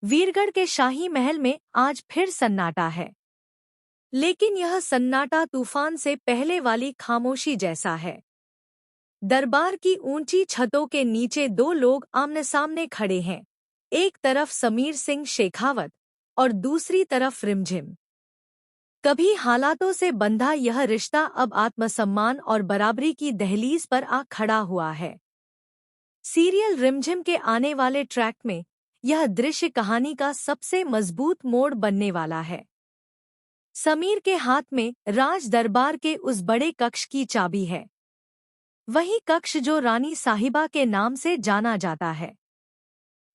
वीरगढ़ के शाही महल में आज फिर सन्नाटा है, लेकिन यह सन्नाटा तूफान से पहले वाली खामोशी जैसा है। दरबार की ऊंची छतों के नीचे दो लोग आमने सामने खड़े हैं। एक तरफ समीर सिंह शेखावत और दूसरी तरफ रिमझिम। कभी हालातों से बंधा यह रिश्ता अब आत्मसम्मान और बराबरी की दहलीज पर आ खड़ा हुआ है। सीरियल रिमझिम के आने वाले ट्रैक में यह दृश्य कहानी का सबसे मजबूत मोड़ बनने वाला है। समीर के हाथ में राज दरबार के उस बड़े कक्ष की चाबी है, वही कक्ष जो रानी साहिबा के नाम से जाना जाता है,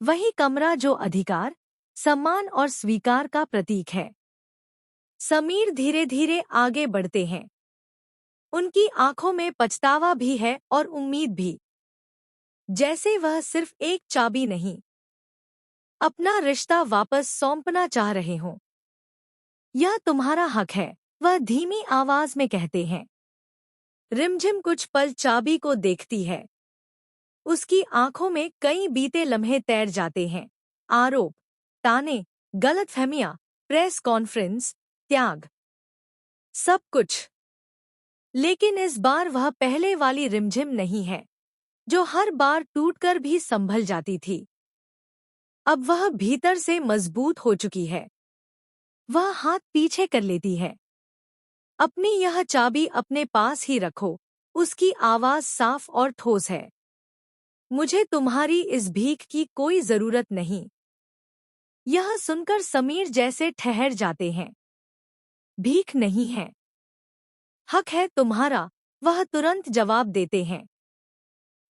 वही कमरा जो अधिकार, सम्मान और स्वीकार का प्रतीक है। समीर धीरे धीरे आगे बढ़ते हैं। उनकी आंखों में पछतावा भी है और उम्मीद भी, जैसे वह सिर्फ एक चाबी नहीं, अपना रिश्ता वापस सौंपना चाह रहे हों। यह तुम्हारा हक है, वह धीमी आवाज में कहते हैं। रिमझिम कुछ पल चाबी को देखती है। उसकी आंखों में कई बीते लम्हे तैर जाते हैं। आरोप, ताने, गलतफहमियां, प्रेस कॉन्फ्रेंस, त्याग, सब कुछ। लेकिन इस बार वह पहले वाली रिमझिम नहीं है, जो हर बार टूटकर भी संभल जाती थी। अब वह भीतर से मजबूत हो चुकी है। वह हाथ पीछे कर लेती है। अपनी यह चाबी अपने पास ही रखो। उसकी आवाज साफ और ठोस है। मुझे तुम्हारी इस भीख की कोई जरूरत नहीं। यह सुनकर समीर जैसे ठहर जाते हैं। भीख नहीं है, हक है तुम्हारा, वह तुरंत जवाब देते हैं।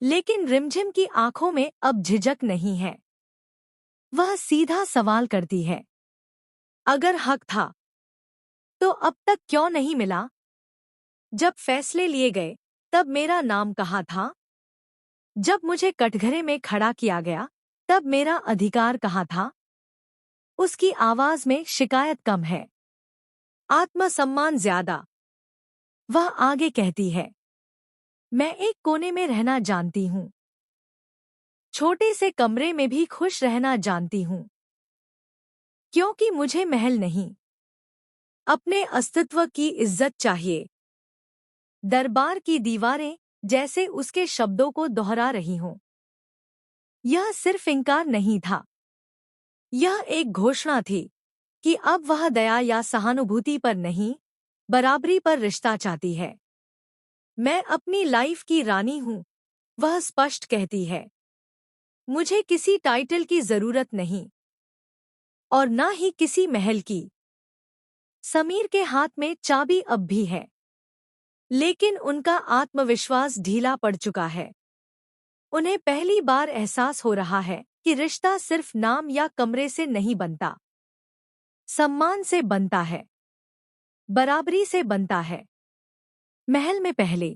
लेकिन रिमझिम की आंखों में अब झिझक नहीं है। वह सीधा सवाल करती है, अगर हक था तो अब तक क्यों नहीं मिला? जब फैसले लिए गए तब मेरा नाम कहाँ था? जब मुझे कटघरे में खड़ा किया गया तब मेरा अधिकार कहाँ था? उसकी आवाज में शिकायत कम है, आत्मसम्मान ज्यादा। वह आगे कहती है, मैं एक कोने में रहना जानती हूँ, छोटे से कमरे में भी खुश रहना जानती हूँ, क्योंकि मुझे महल नहीं, अपने अस्तित्व की इज्जत चाहिए। दरबार की दीवारें जैसे उसके शब्दों को दोहरा रही हों। यह सिर्फ इंकार नहीं था, यह एक घोषणा थी कि अब वह दया या सहानुभूति पर नहीं, बराबरी पर रिश्ता चाहती है। मैं अपनी लाइफ की रानी हूँ, वह स्पष्ट कहती है। मुझे किसी टाइटल की जरूरत नहीं और ना ही किसी महल की। समीर के हाथ में चाबी अब भी है, लेकिन उनका आत्मविश्वास ढीला पड़ चुका है। उन्हें पहली बार एहसास हो रहा है कि रिश्ता सिर्फ नाम या कमरे से नहीं बनता, सम्मान से बनता है, बराबरी से बनता है। महल में पहले